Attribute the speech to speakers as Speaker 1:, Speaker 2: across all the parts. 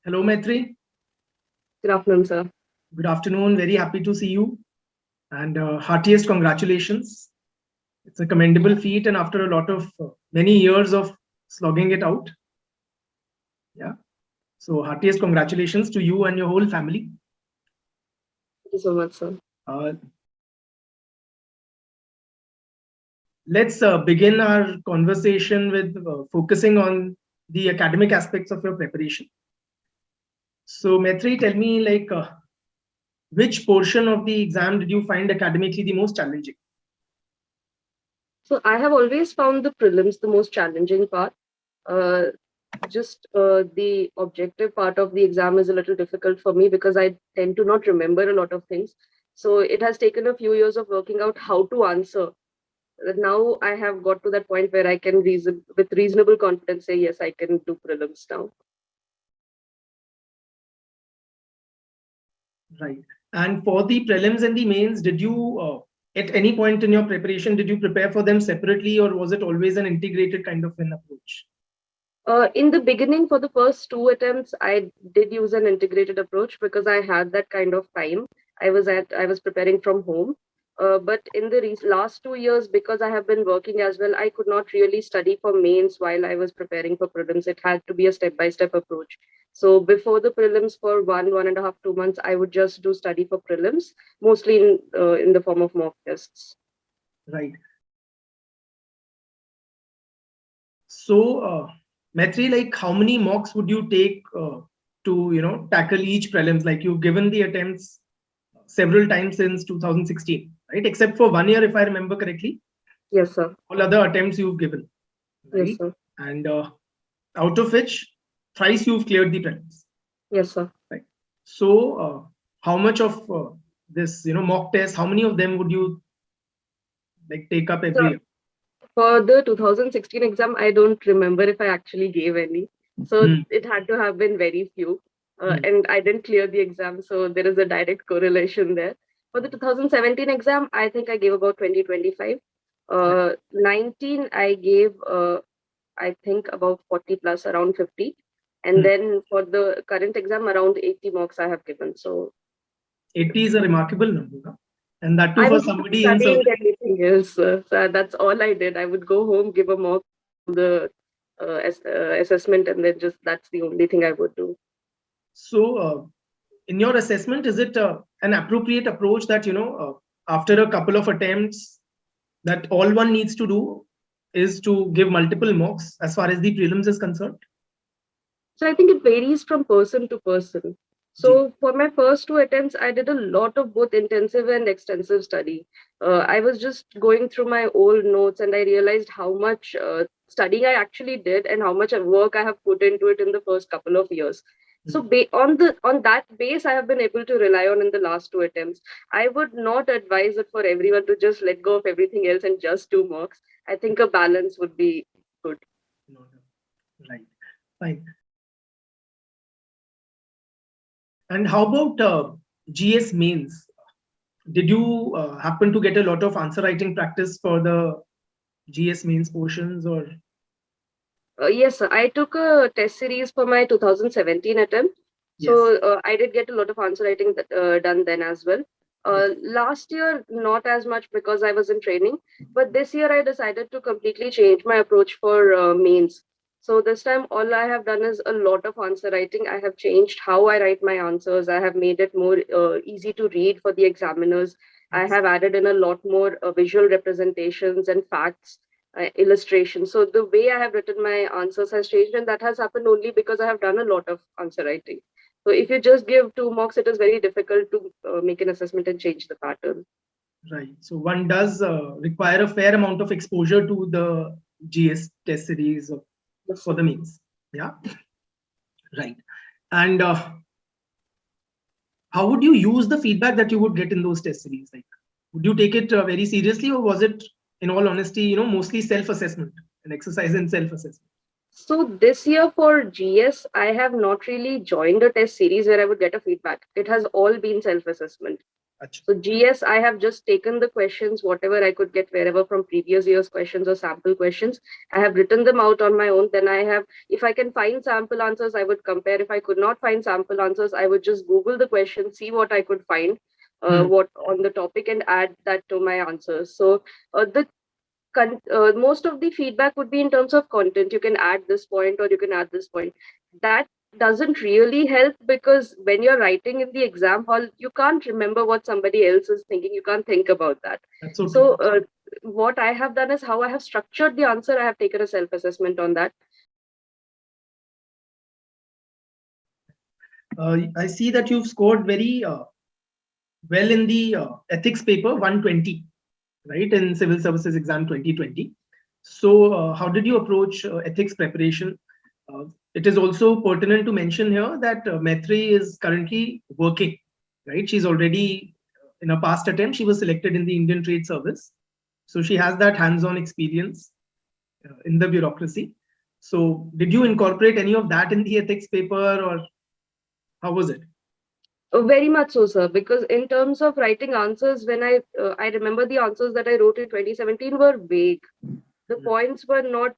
Speaker 1: Hello, Maitreyi.
Speaker 2: Good afternoon, sir.
Speaker 1: Good afternoon. Very happy to see you. And heartiest congratulations. It's a commendable feat, and after a lot of many years of slogging it out. Yeah. So, heartiest congratulations to you and your whole family.
Speaker 2: Thank you so much, sir.
Speaker 1: Let's begin our conversation with focusing on the academic aspects of your preparation. So, Maitreyi, tell me, which portion of the exam did you find academically the most challenging?
Speaker 2: So I have always found the prelims the most challenging part. The objective part of the exam is a little difficult for me because I tend to not remember a lot of things. So it has taken a few years of working out how to answer. Now I have got to that point where I can reason with reasonable confidence say, yes, I can do prelims now.
Speaker 1: Right. And for the prelims and the mains, did you, at any point in your preparation, did you prepare for them separately, or was it always an integrated kind of an approach?
Speaker 2: In the beginning, for the first two attempts, I did use an integrated approach because I had that kind of time. I was preparing from home. But in the last 2 years, because I have been working as well, I could not really study for mains while I was preparing for prelims. It had to be a step-by-step approach. So before the prelims for 1.5, 2 months, I would just do study for prelims, mostly in the form of mock tests.
Speaker 1: Right. So, Maitreyi, like how many mocks would you take to tackle each prelims? Like you've given the attempts several times since 2016, right? Except for 1 year, if I remember correctly.
Speaker 2: Yes, sir.
Speaker 1: All other attempts you've given, right?
Speaker 2: Yes, sir.
Speaker 1: And out of which thrice you've cleared the prelims.
Speaker 2: Yes, sir.
Speaker 1: Right. So, how much of this mock test? How many of them would you like take up every year?
Speaker 2: For the 2016 exam, I don't remember if I actually gave any. So it had to have been very few. And I didn't clear the exam. So there is a direct correlation there. For the 2017 exam, I think I gave about 20, 25. 19, I gave, I think, about 40 plus, around 50. And then for the current exam, around 80 mocks I have given. So
Speaker 1: 80 is a remarkable number. Huh? And that too
Speaker 2: I
Speaker 1: for
Speaker 2: was
Speaker 1: somebody in
Speaker 2: studying anything else. So that's all I did. I would go home, give a mock to the assessment, and then just that's the only thing I would do.
Speaker 1: So, in your assessment, is it an appropriate approach that after a couple of attempts, that all one needs to do is to give multiple mocks as far as the prelims is concerned?
Speaker 2: So I think it varies from person to person. So for my first two attempts, I did a lot of both intensive and extensive study. I was just going through my old notes and I realized how much studying I actually did and how much work I have put into it in the first couple of years. So on that base, I have been able to rely on in the last two attempts. I would not advise it for everyone to just let go of everything else and just do mocks. I think a balance would be good.
Speaker 1: Right. Fine. And how about GS mains? Did you happen to get a lot of answer writing practice for the GS mains portions, or?
Speaker 2: Yes, sir. I took a test series for my 2017 attempt. So I did get a lot of answer writing done then as well. Last year, not as much because I was in training, but this year I decided to completely change my approach for mains. So this time, all I have done is a lot of answer writing. I have changed how I write my answers. I have made it more easy to read for the examiners. I have added in a lot more visual representations and facts, illustration. So the way I have written my answers has changed, and that has happened only because I have done a lot of answer writing. So if you just give two mocks, it is very difficult to make an assessment and change the pattern.
Speaker 1: Right. So one does require a fair amount of exposure to the GS test series for the mains. Yeah. Right. And how would you use the feedback that you would get in those test series? Like, would you take it very seriously, or was it, in all honesty, mostly self-assessment, an exercise in self-assessment?
Speaker 2: So this year for GS, I have not really joined a test series where I would get a feedback. It has all been self-assessment.
Speaker 1: Achha.
Speaker 2: So GS, I have just taken the questions, whatever I could get wherever from previous year's questions or sample questions. I have written them out on my own. Then I have, if I can find sample answers, I would compare. If I could not find sample answers, I would just Google the question, see what I could find, what on the topic, and add that to my answers. So the most of the feedback would be in terms of content. You can add this point or you can add this point. That doesn't really help, because when you're writing in the exam hall, you can't remember what somebody else is thinking. You can't think about that.
Speaker 1: That's so
Speaker 2: So
Speaker 1: true.
Speaker 2: what I have done is how I have structured the answer. I have taken a self-assessment on that.
Speaker 1: I see that you've scored very well in the ethics paper 120, right, in Civil Services Exam 2020. So how did you approach ethics preparation? It is also pertinent to mention here that Maitreyi is currently working, right? She's already, in a past attempt, she was selected in the Indian Trade Service. So she has that hands-on experience in the bureaucracy. So did you incorporate any of that in the ethics paper, or how was it?
Speaker 2: Very much so, sir. Because in terms of writing answers, when I remember the answers that I wrote in 2017 were vague. The points were not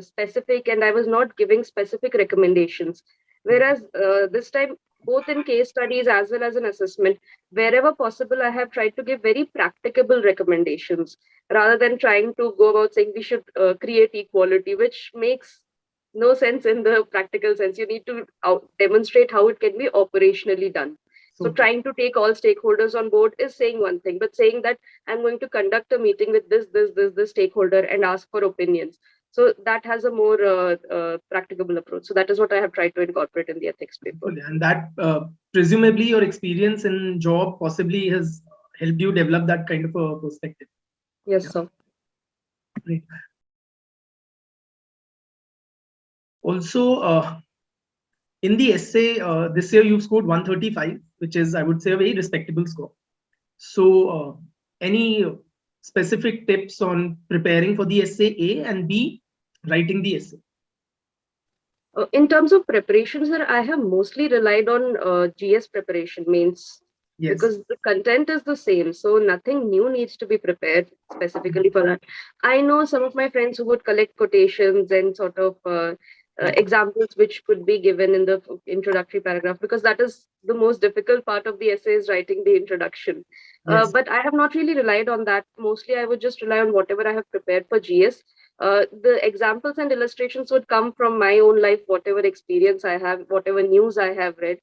Speaker 2: specific, and I was not giving specific recommendations. Whereas this time, both in case studies as well as an assessment, wherever possible, I have tried to give very practicable recommendations rather than trying to go about saying we should create equality, which makes no sense in the practical sense. You need to demonstrate how it can be operationally done. So trying to take all stakeholders on board is saying one thing, but saying that I'm going to conduct a meeting with this stakeholder and ask for opinions. So that has a more practicable approach. So that is what I have tried to incorporate in the ethics paper.
Speaker 1: And that presumably your experience in job possibly has helped you develop that kind of a perspective.
Speaker 2: Yes, sir.
Speaker 1: Great. Also, in the essay, this year you've scored 135, which is, I would say, a very respectable score. So, any specific tips on preparing for the essay A, and B, writing the essay?
Speaker 2: In terms of preparation, sir, I have mostly relied on GS preparation, means because the content is the same, so nothing new needs to be prepared specifically for that. I know some of my friends who would collect quotations and sort of examples which could be given in the introductory paragraph, because that is the most difficult part of the essay, is writing the introduction. But I have not really relied on that. Mostly I would just rely on whatever I have prepared for GS. The examples and illustrations would come from my own life, whatever experience I have, whatever news I have read.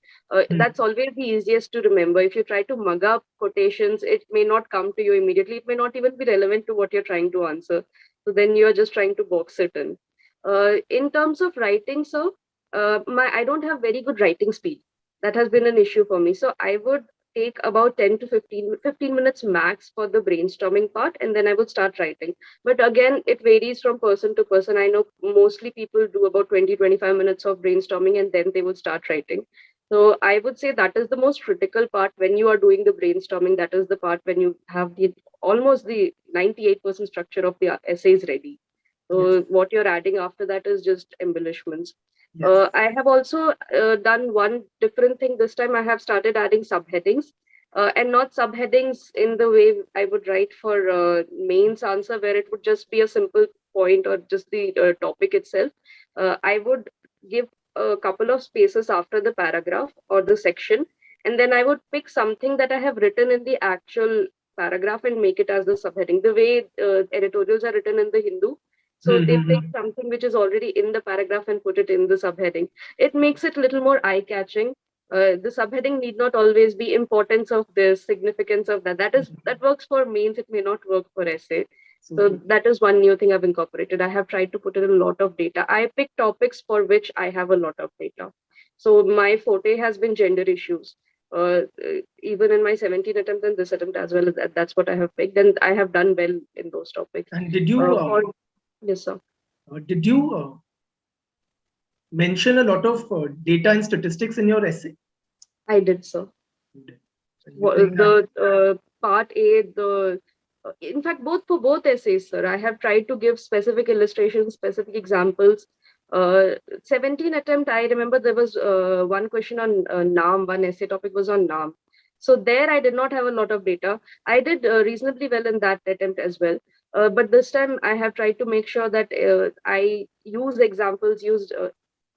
Speaker 2: That's always the easiest to remember. If you try to mug up quotations, it may not come to you immediately. It may not even be relevant to what you're trying to answer. So then you're just trying to box it in. In terms of writing, so I don't have very good writing speed. That has been an issue for me. So I would take about 10 to 15 minutes max for the brainstorming part, and then I would start writing. But again, it varies from person to person. I know mostly people do about 20-25 minutes of brainstorming, and then they would start writing. So I would say that is the most critical part when you are doing the brainstorming. That is the part when you have the almost the 98% structure of the essays ready. So what you're adding after that is just embellishments. I have also done one different thing this time. I have started adding subheadings, and not subheadings in the way I would write for mains answer, where it would just be a simple point or just the topic itself. I would give a couple of spaces after the paragraph or the section, and then I would pick something that I have written in the actual paragraph and make it as the subheading. The way editorials are written in the Hindu, so they pick something which is already in the paragraph and put it in the subheading. It makes it a little more eye-catching. The subheading need not always be importance of this, significance of that. That works for mains. It may not work for essay. So that is one new thing I've incorporated. I have tried to put in a lot of data. I pick topics for which I have a lot of data. So my forte has been gender issues. Even in my 17 attempt and this attempt as well, that's what I have picked, and I have done well in those topics.
Speaker 1: And did you
Speaker 2: yes, sir.
Speaker 1: Did you mention a lot of data and statistics in your essay?
Speaker 2: I did, sir. The part A, in fact, for both essays, sir, I have tried to give specific illustrations, specific examples. 17 attempt, I remember there was one question on NAM, one essay topic was on NAM. So there I did not have a lot of data. I did reasonably well in that attempt as well. But this time I have tried to make sure that I use examples used.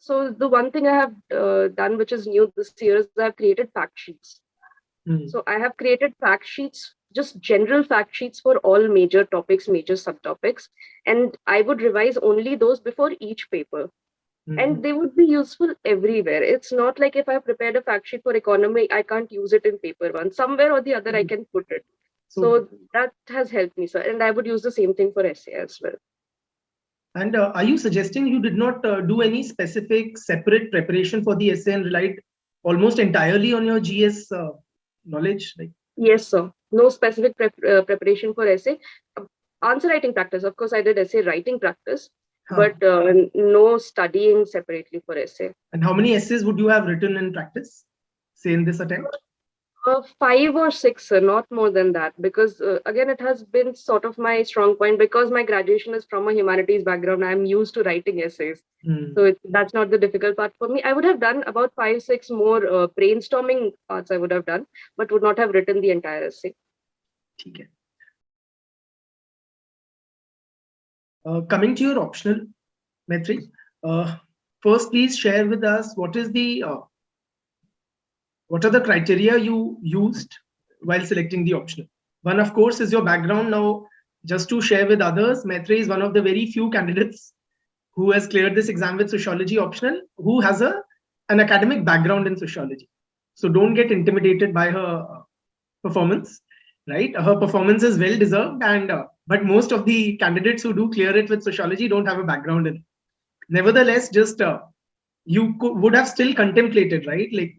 Speaker 2: So the one thing I have done, which is new this year, is I've created fact sheets. So I have created fact sheets, just general fact sheets for all major topics, major subtopics, and I would revise only those before each paper. And they would be useful everywhere. It's not like if I prepared a fact sheet for economy, I can't use it in paper one. Somewhere or the other, I can put it. So that has helped me, sir. And I would use the same thing for essay as well.
Speaker 1: And are you suggesting you did not do any specific separate preparation for the essay and relied almost entirely on your GS knowledge? Like,
Speaker 2: yes, sir. No specific preparation for essay. Answer writing practice. Of course, I did essay writing practice, but no studying separately for essay.
Speaker 1: And how many essays would you have written in practice, say in this attempt?
Speaker 2: 5 or 6, not more than that, because again, it has been sort of my strong point because my graduation is from a humanities background. I'm used to writing essays. So that's not the difficult part for me. I would have done about 5, 6 more brainstorming parts I would have done, but would not have written the entire essay.
Speaker 1: Okay. Coming to your optional, Maitreyi, first please share with us what are the criteria you used while selecting the optional. One, of course, is your background. Now, just to share with others, Maitreyi is one of the very few candidates who has cleared this exam with sociology optional, who has an academic background in sociology. So don't get intimidated by her performance, right? Her performance is well deserved, and but most of the candidates who do clear it with sociology don't have a background in it. Nevertheless, just you would have still contemplated, right? Like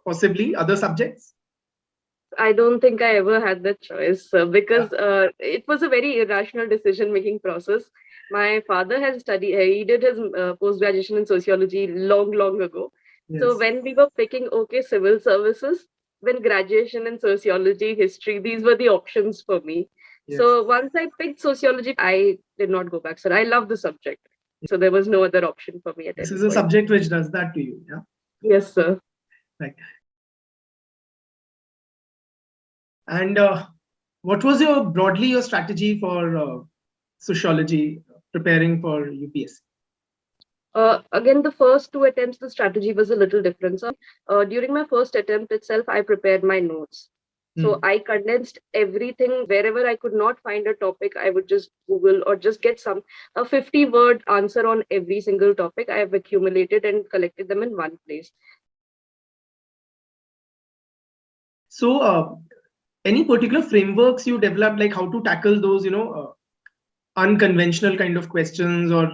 Speaker 1: possibly other subjects.
Speaker 2: I don't think I ever had that choice because it was a very irrational decision-making process. My father has studied, he did his post-graduation in sociology long ago. Yes. So when we were picking, okay, civil services, when graduation in sociology, history, these were the options for me. Yes. So once I picked sociology, I did not go back, sir. I love the subject. So there was no other option for me at
Speaker 1: this is a subject which does that to you, yeah?
Speaker 2: Yes, sir.
Speaker 1: Right. And what was broadly your strategy for sociology preparing for UPSC?
Speaker 2: Again, the first 2 attempts, the strategy was a little different. So during my first attempt itself, I prepared my notes. So I condensed everything. Wherever I could not find a topic, I would just Google or just get a 50-word answer on every single topic. I have accumulated and collected them in one place.
Speaker 1: So any particular frameworks you developed, like how to tackle those, unconventional kind of questions, or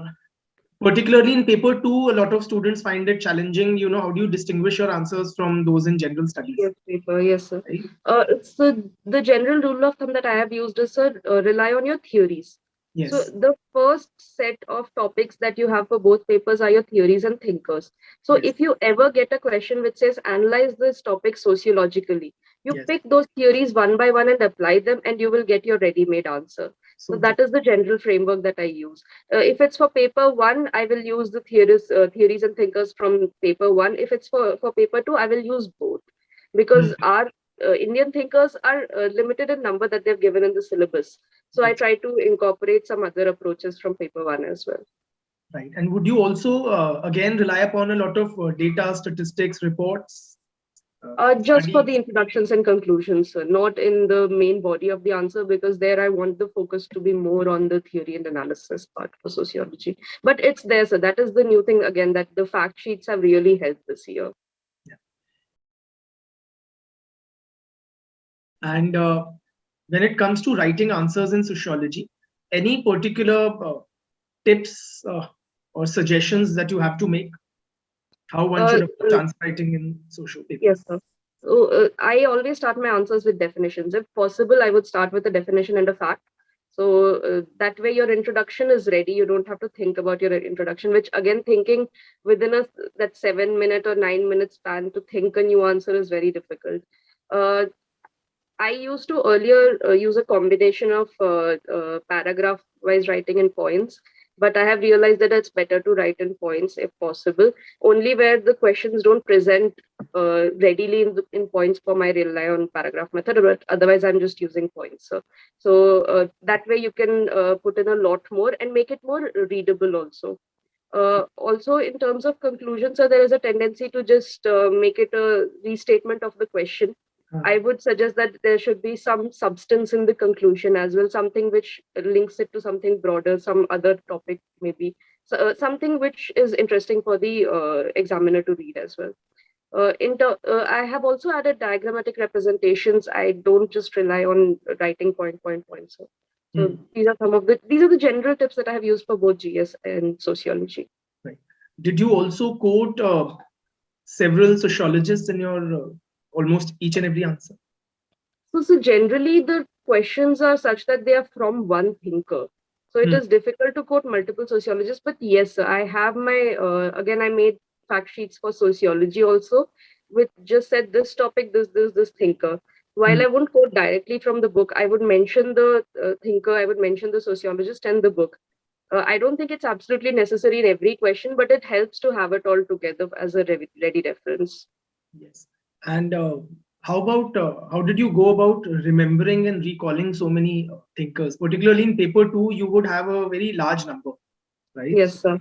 Speaker 1: particularly in paper 2, a lot of students find it challenging. How do you distinguish your answers from those in general studies?
Speaker 2: Yes, paper, yes, sir. Right? So the general rule of thumb that I have used is, sir, rely on your theories. Yes. So the first set of topics that you have for both papers are your theories and thinkers. So yes. If you ever get a question which says analyze this topic sociologically, you yes. pick those theories one by one and apply them, and you will get your ready-made answer. So that is the general framework that I use. If it's for paper 1, I will use the theories and thinkers from paper 1. If it's for paper 2, I will use both, because our Indian thinkers are limited in number that they've given in the syllabus. So I try to incorporate some other approaches from paper 1 as well.
Speaker 1: Right. And would you also, again, rely upon a lot of data, statistics, reports?
Speaker 2: Just for the introductions and conclusions, not in the main body of the answer, because there I want the focus to be more on the theory and analysis part for sociology. But it's there, so that is the new thing again, that the fact sheets have really helped this year.
Speaker 1: Yeah. And when it comes to writing answers in sociology, any particular tips or suggestions that you have to make? How one should approach answer writing in social papers?
Speaker 2: Yes, sir. So I always start my answers with definitions. If possible, I would start with a definition and a fact. So that way your introduction is ready. You don't have to think about your introduction, which again, thinking within that 7-minute or 9-minute span to think a new answer is very difficult. I used to earlier use a combination of paragraph-wise writing and points. but I have realized that it's better to write in points if possible. Only where the questions don't present readily in points form, I rely on paragraph method, but otherwise I'm just using points. So that way you can put in a lot more and make it more readable also. Also, in terms of conclusion, so there is a tendency to just make it a restatement of the question. I would suggest that there should be some substance in the conclusion as well, something which links it to something broader, some other topic maybe, something which is interesting for the examiner to read as well. I have also added diagrammatic representations. I don't just rely on writing point. So these are the general tips that I have used for both GS and sociology.
Speaker 1: Right. Did you also quote several sociologists in your almost each and every answer?
Speaker 2: So generally the questions are such that they are from one thinker. So it is difficult to quote multiple sociologists, but yes, I have my, again, I made fact sheets for sociology also, which just said this topic, this thinker. While I won't quote directly from the book, I would mention the thinker, I would mention the sociologist and the book. I don't think it's absolutely necessary in every question, but it helps to have it all together as a ready reference.
Speaker 1: Yes. And how about how did you go about remembering and recalling so many thinkers? Particularly in paper 2, you would have a very large number, right?
Speaker 2: Yes, sir.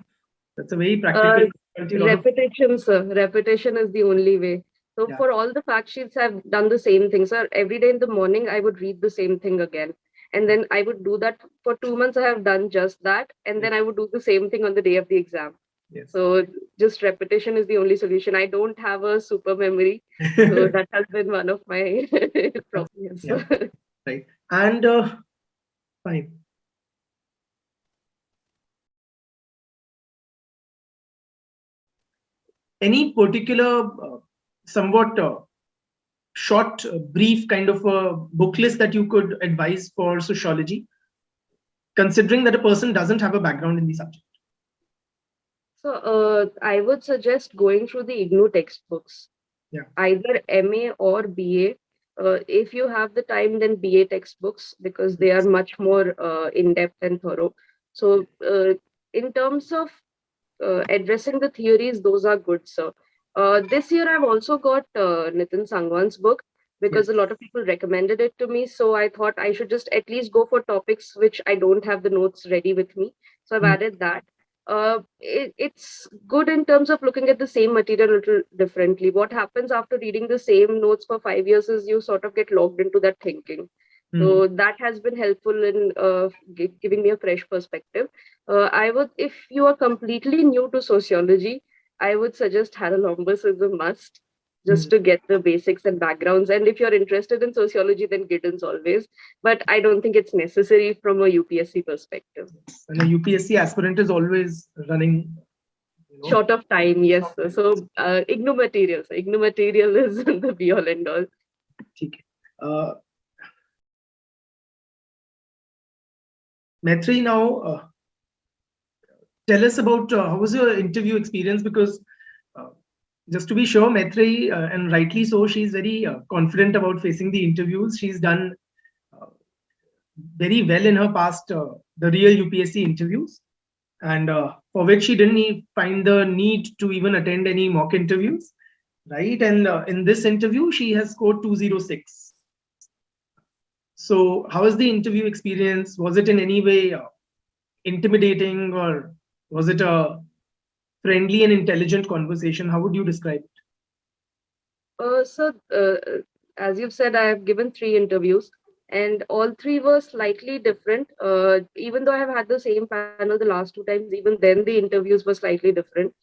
Speaker 1: That's a very practical.
Speaker 2: Repetition, sir. Repetition is the only way. So for all the fact sheets, I've done the same thing, sir. Every day in the morning, I would read the same thing again. And then I would do that for 2 months. I have done just that. And then I would do the same thing on the day of the exam.
Speaker 1: Yes.
Speaker 2: So just repetition is the only solution. I don't have a super memory. So that has been one of my problems.
Speaker 1: Yeah. Right. And fine. Any particular somewhat short, brief kind of a book list that you could advise for sociology, considering that a person doesn't have a background in the subject?
Speaker 2: So I would suggest going through the IGNOU textbooks, either MA or BA. If you have the time, then BA textbooks, because they are much more in-depth and thorough. So in terms of addressing the theories, those are good, sir. This year, I've also got Nitin Sangwan's book, because a lot of people recommended it to me. So I thought I should just at least go for topics which I don't have the notes ready with me. So I've added that. It's good in terms of looking at the same material a little differently. What happens after reading the same notes for 5 years is you sort of get logged into that thinking. So that has been helpful in giving me a fresh perspective. I would, if you are completely new to sociology, I would suggest Hannah Lombus is a must, just to get the basics and backgrounds. And if you're interested in sociology, then Giddens always. But I don't think it's necessary from a UPSC perspective.
Speaker 1: And a UPSC aspirant is always running
Speaker 2: short of time, yes. So IGNOU materials. IGNOU material is the be all and all.
Speaker 1: Okay. Maitreyi, now tell us about how was your interview experience, because just to be sure, Maitreyi, and rightly so, she's very confident about facing the interviews. She's done very well in her past, the real UPSC interviews, and for which she didn't find the need to even attend any mock interviews, right? And in this interview, she has scored 206. So how was the interview experience? Was it in any way intimidating, or was it a friendly and intelligent conversation? How would you describe it?
Speaker 2: So, as you've said, I have given 3 interviews, and all 3 were slightly different. Even though I have had the same panel the last 2 times, even then the interviews were slightly different.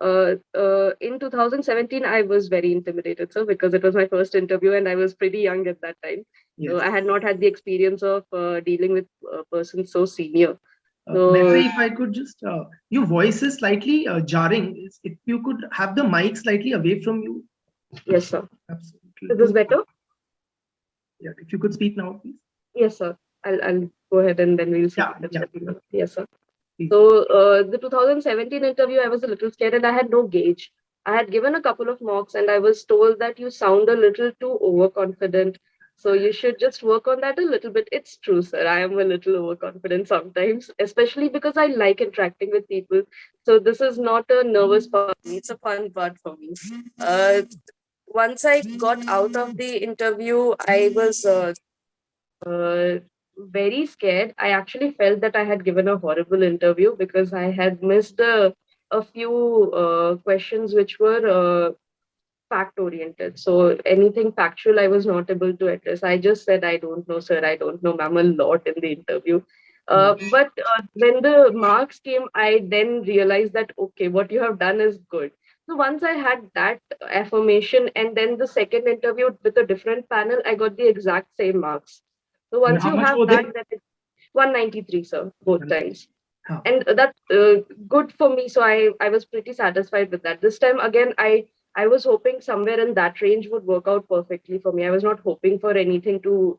Speaker 2: In 2017, I was very intimidated, so because it was my first interview and I was pretty young at that time. Yes. So I had not had the experience of dealing with a person so senior.
Speaker 1: Maitreyi, if I could just, your voice is slightly jarring. If you could have the mic slightly away from you.
Speaker 2: Yes, sir.
Speaker 1: Absolutely.
Speaker 2: Is this better?
Speaker 1: Yeah, if you could speak now, please.
Speaker 2: Yes, sir. I'll go ahead and then we'll see. Yes, sir. Please. So the 2017 interview, I was a little scared and I had no gauge. I had given a couple of mocks and I was told that you sound a little too overconfident. So you should just work on that a little bit. It's true, sir. I am a little overconfident sometimes, especially because I like interacting with people. So this is not a nervous part for me. It's a fun part for me. Once I got out of the interview, I was uh, very scared. I actually felt that I had given a horrible interview because I had missed a few questions which were fact oriented. So anything factual, I was not able to address. I just said, I don't know, sir. I don't know, ma'am, a lot in the interview. But when the marks came, I then realized that, okay, what you have done is good. So once I had that affirmation, and then the second interview with a different panel, I got the exact same marks. So
Speaker 1: And
Speaker 2: once
Speaker 1: how
Speaker 2: you
Speaker 1: much
Speaker 2: have
Speaker 1: were
Speaker 2: that,
Speaker 1: they?
Speaker 2: then it's 193, sir, both times.
Speaker 1: Huh.
Speaker 2: And that's good for me. So I was pretty satisfied with that. This time again, I was hoping somewhere in that range would work out perfectly for me. I was not hoping for anything to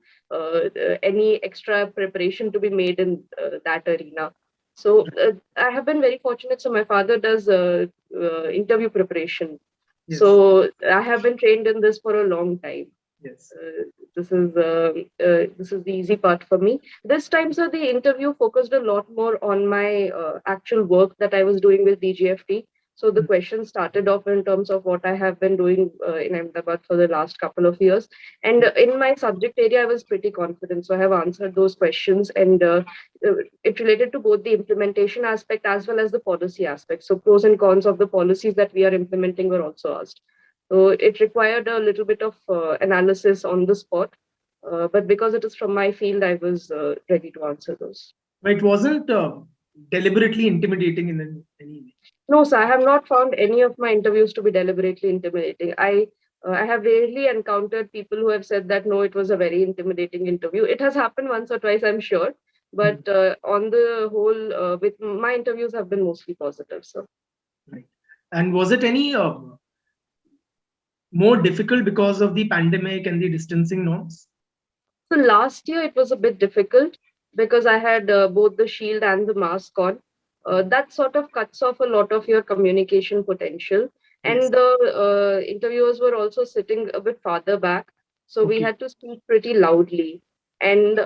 Speaker 2: any extra preparation to be made in that arena. So I have been very fortunate. So my father does interview preparation.
Speaker 1: Yes.
Speaker 2: So I have been trained in this for a long time.
Speaker 1: Yes.
Speaker 2: Uh, this is the easy part for me. This time, sir, the interview focused a lot more on my actual work that I was doing with DGFT. So the questions started off in terms of what I have been doing in Ahmedabad for the last couple of years. And in my subject area, I was pretty confident. So I have answered those questions, and it related to both the implementation aspect as well as the policy aspect. So pros and cons of the policies that we are implementing were also asked. So it required a little bit of analysis on the spot. But because it is from my field, I was ready to answer those.
Speaker 1: But it wasn't deliberately intimidating in any way.
Speaker 2: No, sir, I have not found any of my interviews to be deliberately intimidating. I have rarely encountered people who have said that no, it was a very intimidating interview. It has happened once or twice, I'm sure, but on the whole, with my interviews have been mostly positive. So,
Speaker 1: Right. And was it any more difficult because of the pandemic and the distancing norms?
Speaker 2: so last year it was a bit difficult because I had both the shield and the mask on. That sort of cuts off a lot of your communication potential.
Speaker 1: Yes.
Speaker 2: And the interviewers were also sitting a bit farther back. So we
Speaker 1: Okay.
Speaker 2: had to speak pretty loudly. And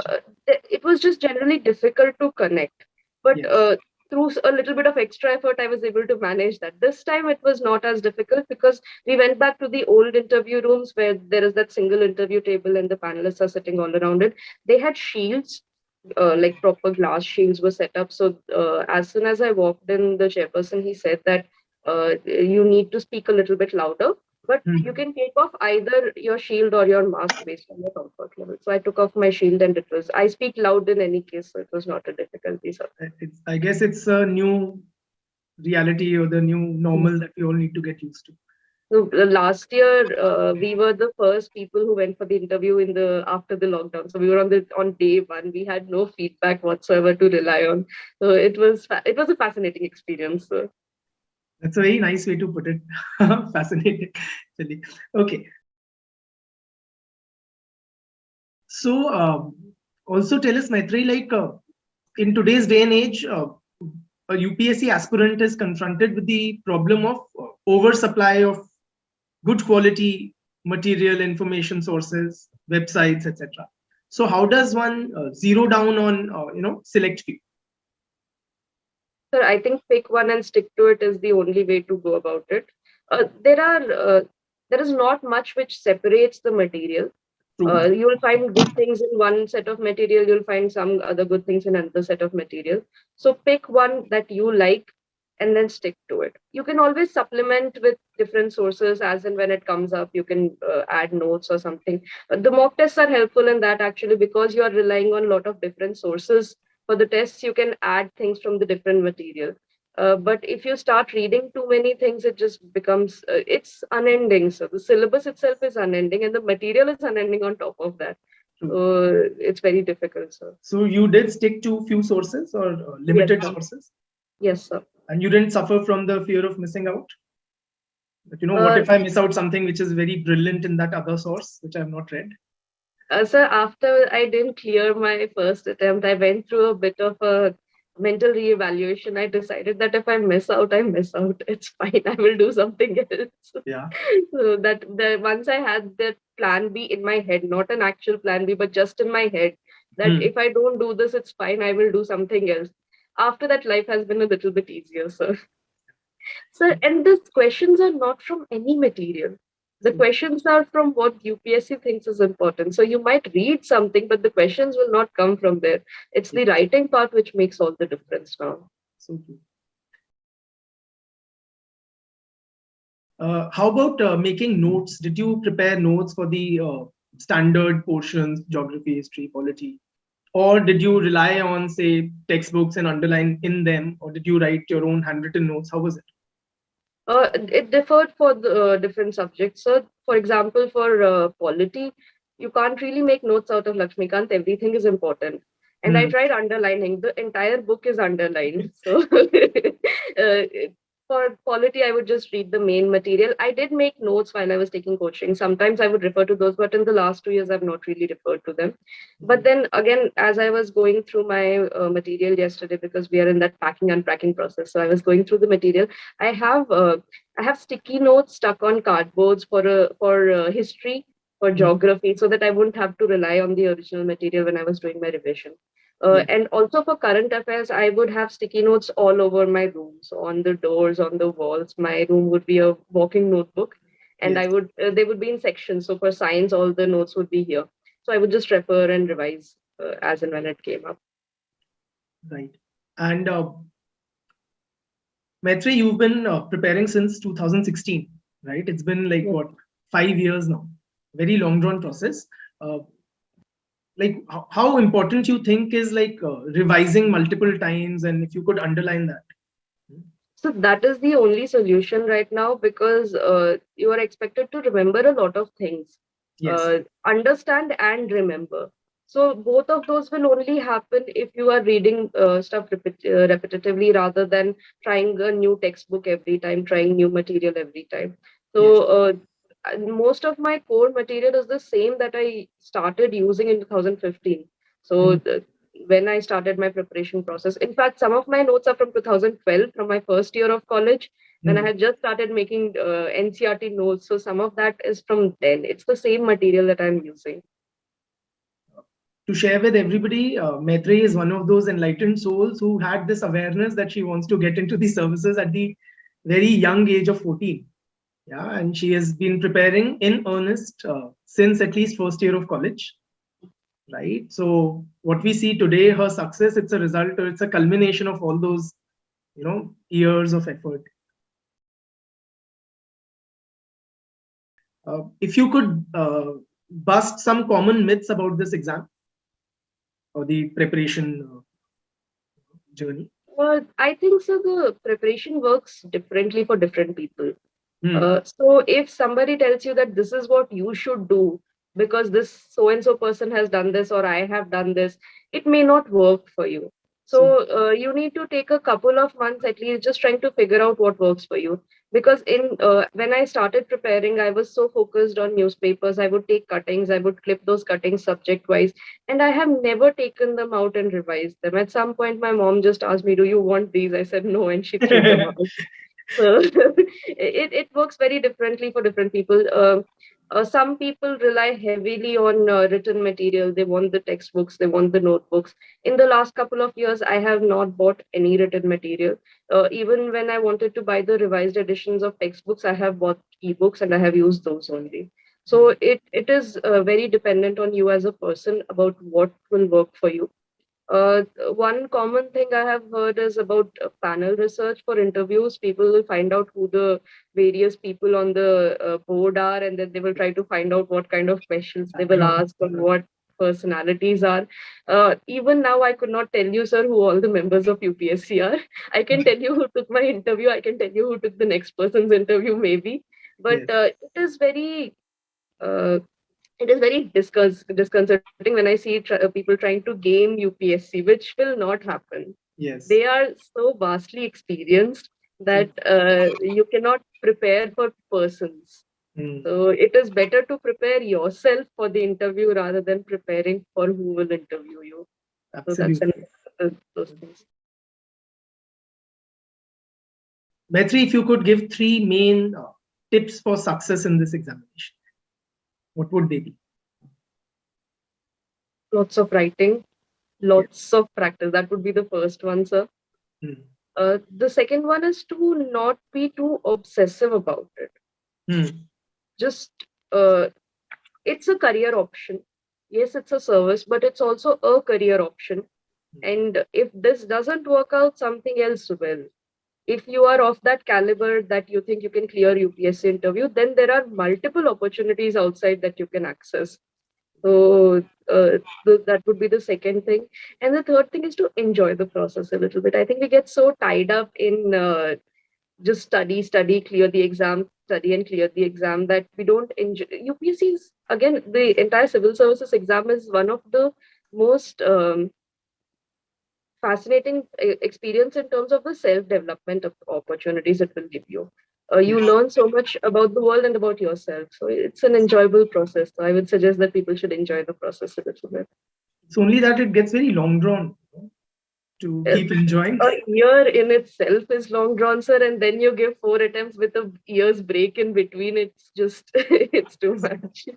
Speaker 2: it was just generally difficult to connect. But
Speaker 1: Yes.
Speaker 2: through a little bit of extra effort, I was able to manage that. This time it was not as difficult because we went back to the old interview rooms where there is that single interview table and the panelists are sitting all around it. They had shields, like proper glass shields were set up. So as soon as I walked in, the chairperson, he said that you need to speak a little bit louder, but you can take off either your shield or your mask based on your comfort level. So I took off my shield, and I speak loud in any case, so it was not a difficulty. So
Speaker 1: I guess it's a new reality or the new normal that we all need to get used to.
Speaker 2: So last year, we were the first people who went for the interview in the after the lockdown. So we were on day one. We had no feedback whatsoever to rely on. So it was a fascinating experience. So.
Speaker 1: That's a very nice way to put it. Fascinating. Actually. Okay. So also tell us, Maitreyi, like in today's day and age, a UPSC aspirant is confronted with the problem of oversupply of good quality material, information sources, websites, etc. So how does one zero down on select few?
Speaker 2: Sir, I think pick one and stick to it is the only way to go about it. There is not much which separates the material. You will find good things in one set of material, you'll find some other good things in another set of material. So pick one that you like and then stick to it. You can always supplement with different sources as and when it comes up. You can add notes or something. The mock tests are helpful in that actually because you are relying on a lot of different sources. For the tests, you can add things from the different material. But if you start reading too many things, it just becomes it's unending. So the syllabus itself is unending, and the material is unending on top of that. So it's very difficult, sir.
Speaker 1: So you did stick to few sources or limited
Speaker 2: Yes,
Speaker 1: sources?
Speaker 2: Yes, sir.
Speaker 1: And you didn't suffer from the fear of missing out? But what if I miss out something which is very brilliant in that other source, which I have not read?
Speaker 2: Sir, after I didn't clear my first attempt, I went through a bit of a mental reevaluation, I decided that if I miss out, I miss out. It's fine. I will do something else.
Speaker 1: Yeah.
Speaker 2: So that the once I had that plan B in my head, not an actual plan B, but just in my head, that
Speaker 1: Hmm.
Speaker 2: if I don't do this, it's fine. I will do something else. After that, life has been a little bit easier. So, and the questions are not from any material. The
Speaker 1: So,
Speaker 2: questions are from what UPSC thinks is important. So you might read something, but the questions will not come from there. It's the writing part which makes all the difference now.
Speaker 1: so true. How about making notes? Did you prepare notes for the standard portions, geography, history, polity? Or did you rely on, say, textbooks and underline in them? Or did you write your own handwritten notes? How was it?
Speaker 2: It differed for the different subjects. So, for example, for polity, you can't really make notes out of Lakshmikant. Everything is important. And I
Speaker 1: Hmm.
Speaker 2: tried underlining. The entire book is underlined. So, uh, for polity, I would just read the main material. I did make notes while I was taking coaching. Sometimes I would refer to those, but in the last 2 years, I've not really referred to them. But then again, as I was going through my material yesterday, because we are in that packing unpacking process, so I was going through the material. I have uh, I have sticky notes stuck on cardboards for history, for
Speaker 1: Hmm.
Speaker 2: geography, so that I wouldn't have to rely on the original material when I was doing my revision.
Speaker 1: Yes.
Speaker 2: And also for current affairs, I would have sticky notes all over my rooms, on the doors, on the walls. My room would be a walking notebook, and
Speaker 1: Yes.
Speaker 2: I would they would be in sections. So for science, all the notes would be here. So I would just refer and revise as and when it came up.
Speaker 1: Right. And Maitreyi, you've been preparing since 2016, right? It's been like
Speaker 2: Yeah.
Speaker 1: what, 5 years now? Very long drawn process. Uh, like how important you think is like revising multiple times, and if you could underline that.
Speaker 2: So that is the only solution right now, because you are expected to remember a lot of things,
Speaker 1: Yes.
Speaker 2: understand and remember. So both of those will only happen if you are reading stuff repetitively, rather than trying a new textbook every time, trying new material every time.
Speaker 1: Yes.
Speaker 2: So most of my core material is the same that I started using in 2015. So
Speaker 1: Hmm.
Speaker 2: when I started my preparation process. In fact, some of my notes are from 2012, from my first year of college, when I
Speaker 1: Hmm.
Speaker 2: had just started making NCRT notes. So some of that is from then. It's the same material that I'm using.
Speaker 1: To share with everybody, Maitreyi is one of those enlightened souls who had this awareness that she wants to get into the services at the very young age of 14. Yeah, and she has been preparing in earnest since at least first year of college, right? So what we see today, her success, it's a result, or it's a culmination of all those, years of effort. If you could bust some common myths about this exam or the preparation journey.
Speaker 2: I think so. The preparation works differently for different people.
Speaker 1: Hmm.
Speaker 2: So if somebody tells you that this is what you should do because this so and so person has done this or I have done this, it may not work for you.
Speaker 1: So
Speaker 2: So you need to take a couple of months at least just trying to figure out what works for you. Because in when I started preparing, I was so focused on newspapers. I would take cuttings, I would clip those cuttings subject wise, and I have never taken them out and revised them. At some point, my mom just asked me, "Do you want these?" I said no, and she threw them out. So it works very differently for different people. Some people rely heavily on written material. They want the textbooks, they want the notebooks. In the last couple of years, I have not bought any written material. Even when I wanted to buy the revised editions of textbooks, I have bought ebooks and I have used those only. So it is very dependent on you as a person about what will work for you. One common thing I have heard is about panel research for interviews. People will find out who the various people on the board are, and then they will try to find out what kind of questions they will
Speaker 1: background.
Speaker 2: ask or what personalities are. Even now, I could not tell you, sir, who all the members of UPSC are. I can tell you who took my interview. I can tell you who took the next person's interview, maybe. But
Speaker 1: Yes.
Speaker 2: uh, it is very disconcerting when I see people trying to game UPSC, which will not happen.
Speaker 1: Yes.
Speaker 2: They are so vastly experienced
Speaker 1: So.
Speaker 2: that you cannot prepare for persons.
Speaker 1: Hmm.
Speaker 2: So it is better to prepare yourself for the interview rather than preparing for who will interview you. So that's
Speaker 1: Absolutely.
Speaker 2: those things.
Speaker 1: Maitreyi, if you could give 3 main tips for success in this examination, what would they be?
Speaker 2: Lots of writing, lots of practice. That would be the first one, sir.
Speaker 1: Hmm.
Speaker 2: The second one is to not be too obsessive about it. Just it's a career option. Yes, it's a service, but it's also a career option. And if this doesn't work out, something else will. If you are of that caliber that you think you can clear UPSC interview, then there are multiple opportunities outside that you can access. So that would be the second thing. And the third thing is to enjoy the process a little bit. I think we get so tied up in just study, clear the exam, study and clear the exam that we don't enjoy. UPSC is, again, the entire civil services exam is one of the most fascinating experience in terms of the self-development of opportunities it will give you. You learn so much about the world and about yourself. So it's an enjoyable process. So I would suggest that people should enjoy the process a little bit.
Speaker 1: It's only that it gets very long drawn to keep enjoying.
Speaker 2: A year in itself is long drawn, sir, and then you give 4 attempts with a year's break in between. It's just, it's too much.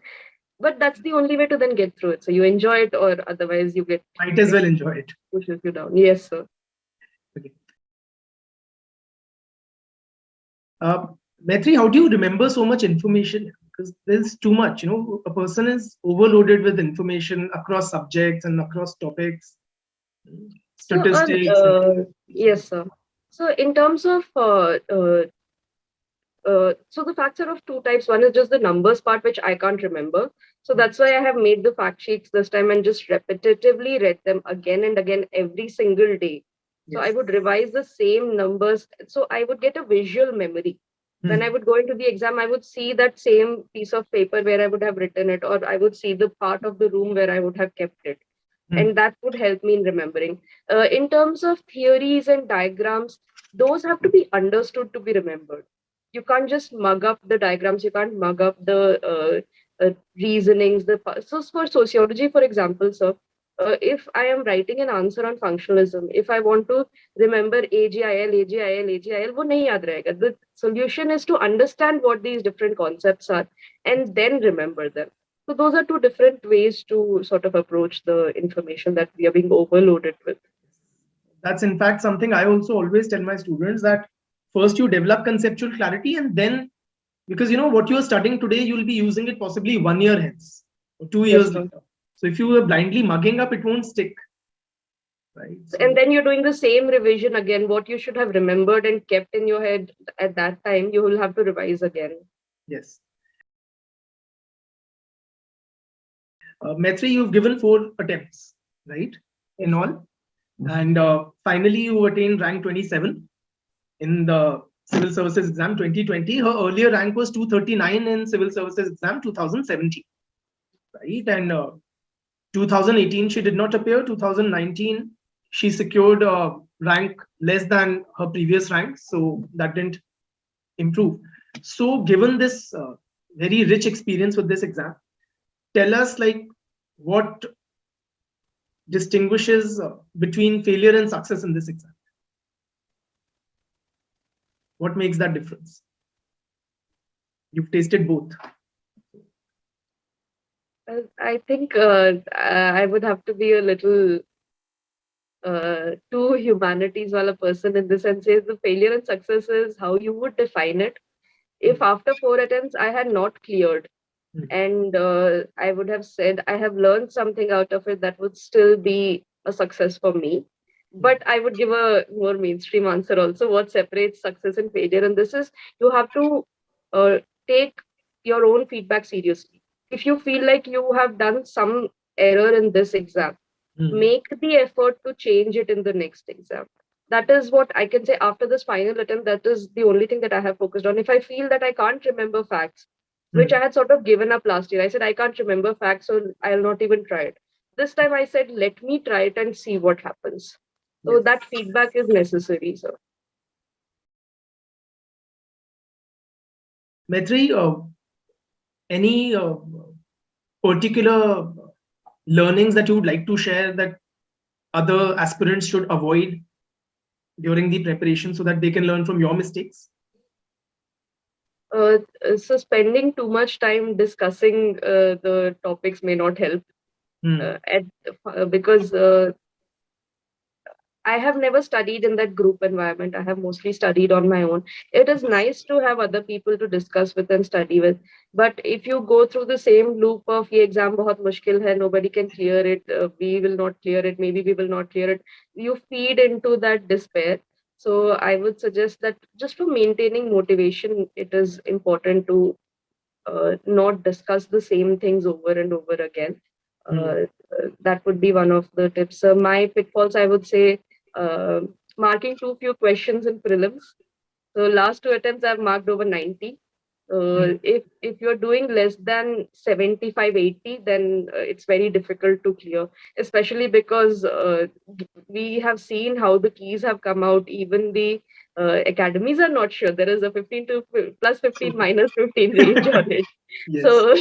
Speaker 2: But that's the only way to then get through it. So you enjoy it, or otherwise you get
Speaker 1: Might as well enjoy it.
Speaker 2: pushes you down. Yes, sir.
Speaker 1: Okay. Maitreyi, how do you remember so much information? Because there's too much, a person is overloaded with information across subjects and across topics, statistics.
Speaker 2: Yes, sir. So in terms of so the facts are of 2 types. One is just the numbers part, which I can't remember. So that's why I have made the fact sheets this time and just repetitively read them again and again every single day. So I would revise the same numbers. So I would get a visual memory. When I would go into the exam, I would see that same piece of paper where I would have written it, or I would see the part of the room where I would have kept it. And that would help me in remembering. In terms of theories and diagrams, those have to be understood to be remembered. You can't just mug up the diagrams, you can't mug up the reasonings. So for sociology, for example, sir, if I am writing an answer on functionalism, if I want to remember AGIL, वो नहीं याद रहेगा. The solution is to understand what these different concepts are and then remember them. So those are 2 different ways to sort of approach the information that we are being overloaded with.
Speaker 1: That's in fact something I also always tell my students, that first you develop conceptual clarity, and then, because what you're studying today, you'll be using it possibly 1 year hence or 2 years later. So if you are blindly mugging up, it won't stick. Right. So,
Speaker 2: and then you're doing the same revision again. What you should have remembered and kept in your head at that time, you will have to revise again.
Speaker 1: Yes. Maitreyi, you've given 4 attempts, right? Yes. In all. And finally, you attained rank 27 in the Civil Services Exam 2020. Her earlier rank was 239 in Civil Services Exam 2017. Right? And 2018, she did not appear. 2019, she secured a rank less than her previous rank. So that didn't improve. So given this very rich experience with this exam, tell us what distinguishes between failure and success in this exam. What makes that difference? You've tasted both.
Speaker 2: I think I would have to be a little too humanities wala person in the sense is the failure and success is how you would define it. If after 4 attempts I had not cleared and I would have said I have learned something out of it, that would still be a success for me. But I would give a more mainstream answer also. What separates success and failure? And this is, you have to take your own feedback seriously. If you feel like you have done some error in this exam, make the effort to change it in the next exam. That is what I can say after this final attempt. That is the only thing that I have focused on. If I feel that I can't remember facts, which I had sort of given up last year, I said, I can't remember facts, so I'll not even try it. This time I said, let me try it and see what happens. So that feedback is necessary, sir.
Speaker 1: Maitreyi, any particular learnings that you would like to share that other aspirants should avoid during the preparation so that they can learn from your mistakes?
Speaker 2: So spending too much time discussing the topics may not help, because I have never studied in that group environment. I have mostly studied on my own. It is nice to have other people to discuss with and study with. But if you go through the same loop of ye exam bahut mushkil hai, nobody can clear it, we will not clear it, maybe we will not clear it, you feed into that despair. So I would suggest that just for maintaining motivation, it is important to not discuss the same things over and over again. That would be one of the tips. My pitfalls, I would say, uh, marking too few questions in prelims. So last two attempts, I've marked over 90. If you're doing less than 75, 80, then it's very difficult to clear, especially because we have seen how the keys have come out. Even the academies are not sure. There is a 15 to plus 15 minus 15 range on it.
Speaker 1: Yes.
Speaker 2: So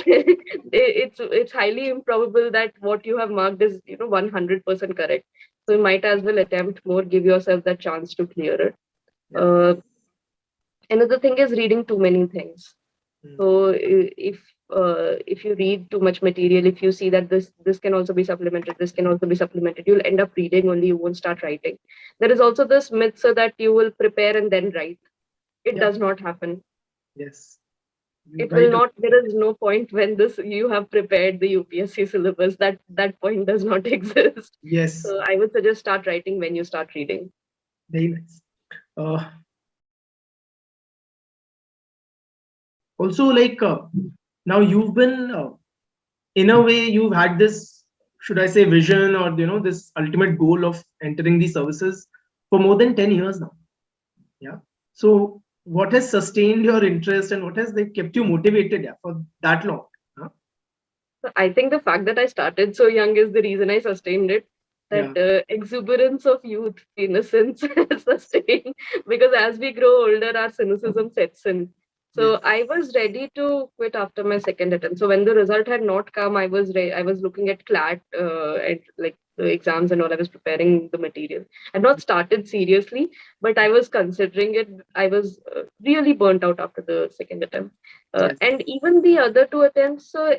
Speaker 2: it's highly improbable that what you have marked is 100% correct. So you might as well attempt more, give yourself that chance to clear it.
Speaker 1: Yeah.
Speaker 2: Another thing is reading too many things. So if you read too much material, if you see that this can also be supplemented, this can also be supplemented, you'll end up reading only, you won't start writing. There is also this myth so that you will prepare and then write. It does not happen.
Speaker 1: Yes.
Speaker 2: It will not. There is no point when you have prepared the UPSC syllabus. That point does not exist.
Speaker 1: Yes.
Speaker 2: So I would suggest start writing when you start reading.
Speaker 1: Very nice. Also, like now you've been in a way you've had this, should I say, vision or this ultimate goal of entering these services for more than 10 years now. Yeah. So what has sustained your interest and what has kept you motivated for that long?
Speaker 2: I think the fact that I started so young is the reason I sustained it. That exuberance of youth, innocence sustained, because as we grow older, our cynicism sets in. So I was ready to quit after my second attempt. So when the result had not come, I was looking at CLAT and like the exams and all. I was preparing the material. I had not started seriously, but I was considering it. I was really burnt out after the second attempt. And even the other two attempts, so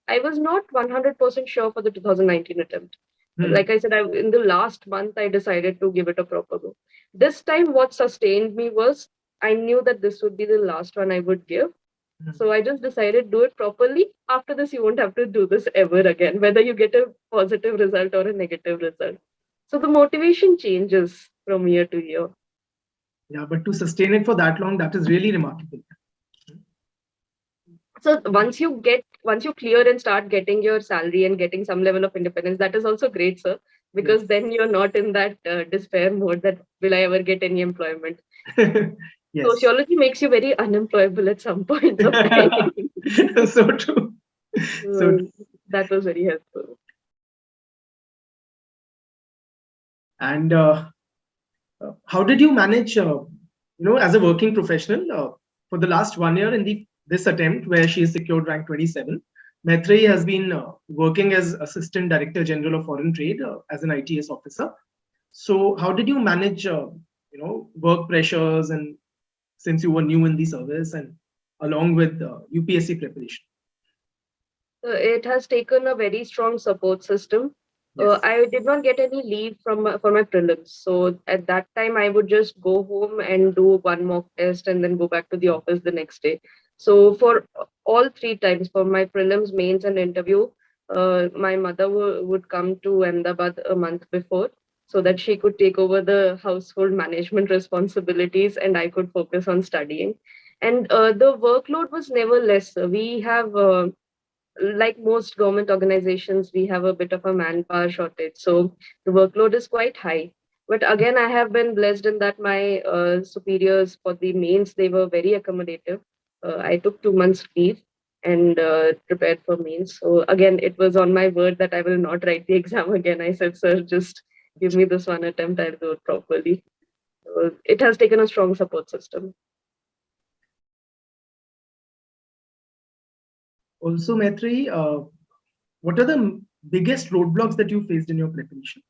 Speaker 2: I was not 100% sure for the 2019 attempt. Like I said, in the last month, I decided to give it a proper go. This time, what sustained me was I knew that this would be the last one I would give. So I just decided do it properly. After this, you won't have to do this ever again, whether you get a positive result or a negative result. So the motivation changes from year to year.
Speaker 1: Yeah, but to sustain it for that long, that is really remarkable.
Speaker 2: So once you clear and start getting your salary and getting some level of independence, that is also great, sir, because then you're not in that despair mode that will I ever get any employment. Yes. Sociology makes you very unemployable at some point of time.
Speaker 1: So true. So
Speaker 2: that was very helpful.
Speaker 1: And how did you manage, as a working professional for the last 1 year in this attempt where she has secured rank 27? Maitreyi has been working as Assistant Director General of Foreign Trade as an ITS officer. So how did you manage, work pressures, and since you were new in the service and along with UPSC preparation?
Speaker 2: It has taken a very strong support system. I did not get any leave for my prelims. So at that time, I would just go home and do one mock test and then go back to the office the next day. So for all three times, for my prelims, mains, and interview, my mother would come to Ahmedabad a month before so that she could take over the household management responsibilities and I could focus on studying. And the workload was never less. We have like most government organizations, we have a bit of a manpower shortage. So the workload is quite high. But again, I have been blessed in that my superiors for the mains, they were very accommodative. I took 2 months leave and prepared for mains. So again, it was on my word that I will not write the exam again. I said, sir, just give me this one attempt, I'll do it properly. So it has taken a strong support system.
Speaker 1: Also, Maitreyi, what are the biggest roadblocks that you faced in your preparation?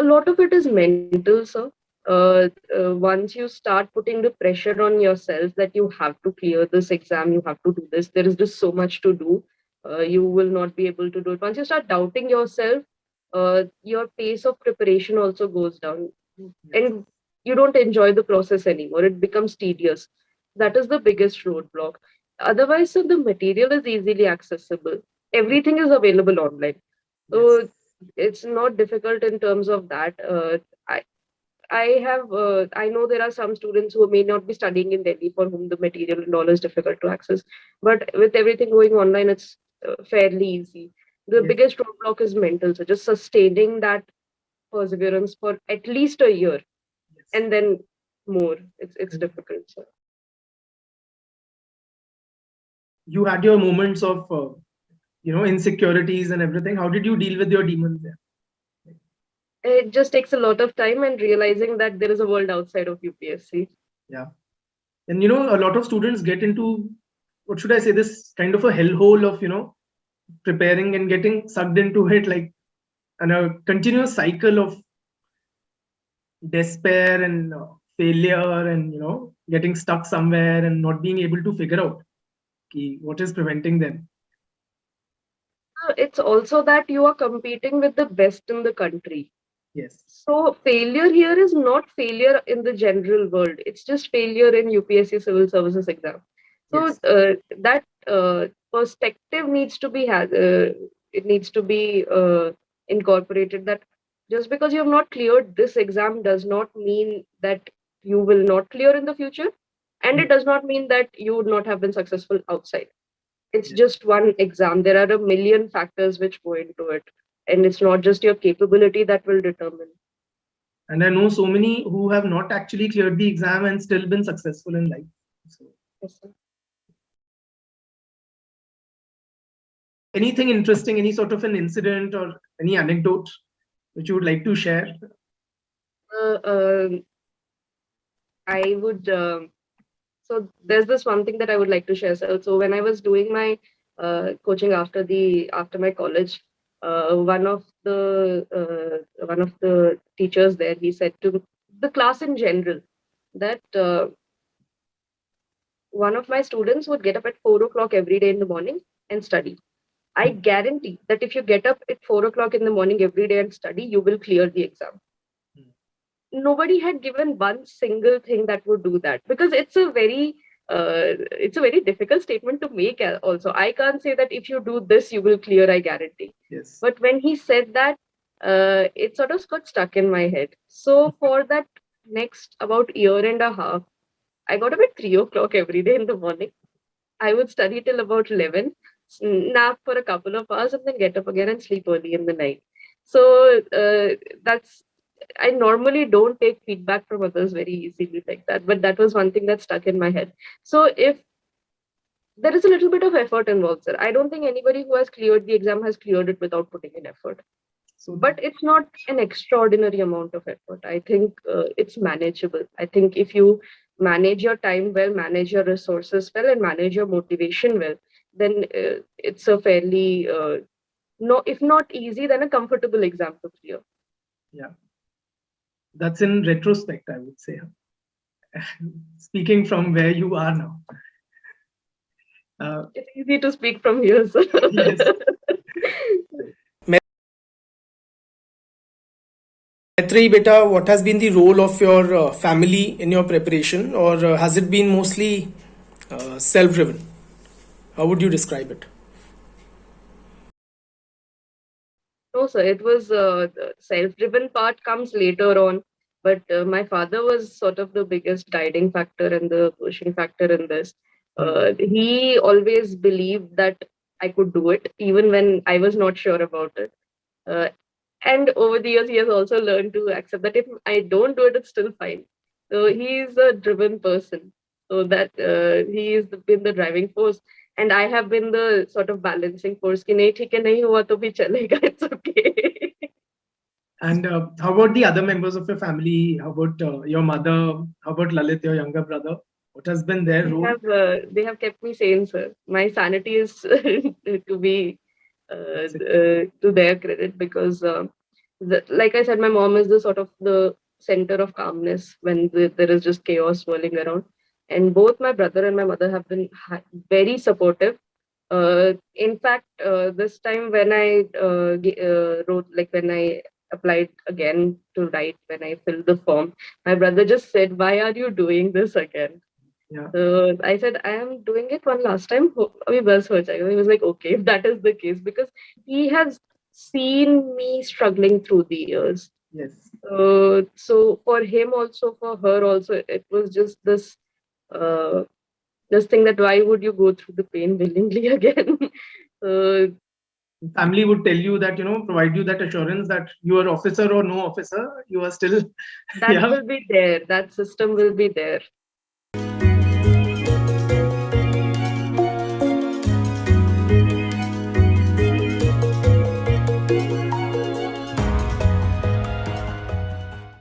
Speaker 2: A lot of it is mental, sir. Once you start putting the pressure on yourself that you have to clear this exam, you have to do this, there is just so much to do. You will not be able to do it. Once you start doubting yourself, your pace of preparation also goes down, and you don't enjoy the process anymore. It becomes tedious. That is the biggest roadblock. Otherwise, sir, the material is easily accessible. Everything is available online.
Speaker 1: Yes.
Speaker 2: So it's not difficult in terms of that. I I know there are some students who may not be studying in Delhi for whom the material and all is difficult to access, but with everything going online, it's fairly easy. The
Speaker 1: Yes.
Speaker 2: biggest roadblock is mental, so just sustaining that perseverance for at least a year
Speaker 1: Yes.
Speaker 2: and then more. It's
Speaker 1: And
Speaker 2: difficult. So
Speaker 1: you had your moments of insecurities and everything. How did you deal with your demons there?
Speaker 2: it just takes a lot of time and realizing that there is a world outside of UPSC.
Speaker 1: Yeah. And a lot of students get into, what should I say, this kind of a hellhole of preparing and getting sucked into it, like, and a continuous cycle of despair and failure, and getting stuck somewhere and not being able to figure out what is preventing them.
Speaker 2: It's also that you are competing with the best in the country.
Speaker 1: Yes.
Speaker 2: So failure here is not failure in the general world. It's just failure in UPSC civil services exam. So
Speaker 1: Yes.
Speaker 2: that perspective needs to be it needs to be incorporated. That just because you have not cleared this exam does not mean that you will not clear in the future, and
Speaker 1: Yeah.
Speaker 2: it does not mean that you would not have been successful outside. It's
Speaker 1: Yes.
Speaker 2: just one exam. There are a million factors which go into it, and it's not just your capability that will determine.
Speaker 1: And I know so many who have not actually cleared the exam and still been successful in life. So,
Speaker 2: Yes, sir.
Speaker 1: anything interesting, any sort of an incident or any anecdote which you would like to share?
Speaker 2: Uh, um, I would. So there's this one thing that I would like to share. So when I was doing my coaching after my college, one of the teachers there, he said to the class in general that one of my students would get up at 4 o'clock every day in the morning and study. I guarantee that if you get up at 4 o'clock in the morning every day and study, you will clear the exam. Nobody had given one single thing that would do that, because it's a very difficult statement to make. Also, I can't say that if you do this you will clear, I guarantee.
Speaker 1: Yes.
Speaker 2: But when he said that, it sort of got stuck in my head. So for that next about year and a half, I got up at 3 o'clock every day in the morning. I would study till about 11, nap for a couple of hours, and then get up again and sleep early in the night. So that's I normally don't take feedback from others very easily like that, but that was one thing that stuck in my head. So if there is a little bit of effort involved, sir. I don't think anybody who has cleared the exam has cleared it without putting in effort.
Speaker 1: So,
Speaker 2: But it's not an extraordinary amount of effort. I think it's manageable. I think if you manage your time well, manage your resources well, and manage your motivation well, then it's a fairly no, if not easy, then a comfortable exam to clear.
Speaker 1: yeah, that's in retrospect, I would say. Speaking from where you are now.
Speaker 2: It's easy to speak from here, sir.
Speaker 1: Yes. Maitreyi, beta, what has been the role of your family in your preparation, or has it been mostly self-driven? How would you describe it?
Speaker 2: No, sir. It was the self-driven part comes later on, but my father was sort of the biggest guiding factor and the pushing factor in this. He always believed that I could do it, even when I was not sure about it. Uh, and over the years, he has also learned to accept that if I don't do it, it's still fine. So he's a driven person. So that been the driving force, and I have been the sort of balancing force. कि नहीं ठीक है नहीं हुआ तो भी चलेगा. It's okay.
Speaker 1: And how about the other members of your family? How about your mother? How about Lalit, your younger brother? What has been their role?
Speaker 2: They have kept me sane, sir. My sanity is to be to their credit, because like I said, my mom is the sort of the center of calmness when there is just chaos swirling around. And both my brother and my mother have been very supportive. In fact, this time when I wrote, like when I applied again to write, when I filled the form, my brother just said, "Why are you doing this again?"
Speaker 1: Yeah.
Speaker 2: So I said, "I am doing it one last time. He was like, okay, if that is the case, because he has seen me struggling through the years.
Speaker 1: Yes.
Speaker 2: So for him also, for her also, it was just uh, this thing that why would you go through the pain willingly again? uh,
Speaker 1: Family would tell you that, provide you that assurance that you are officer or no officer, you are still,
Speaker 2: that
Speaker 1: yeah.
Speaker 2: will be there. That system will be there.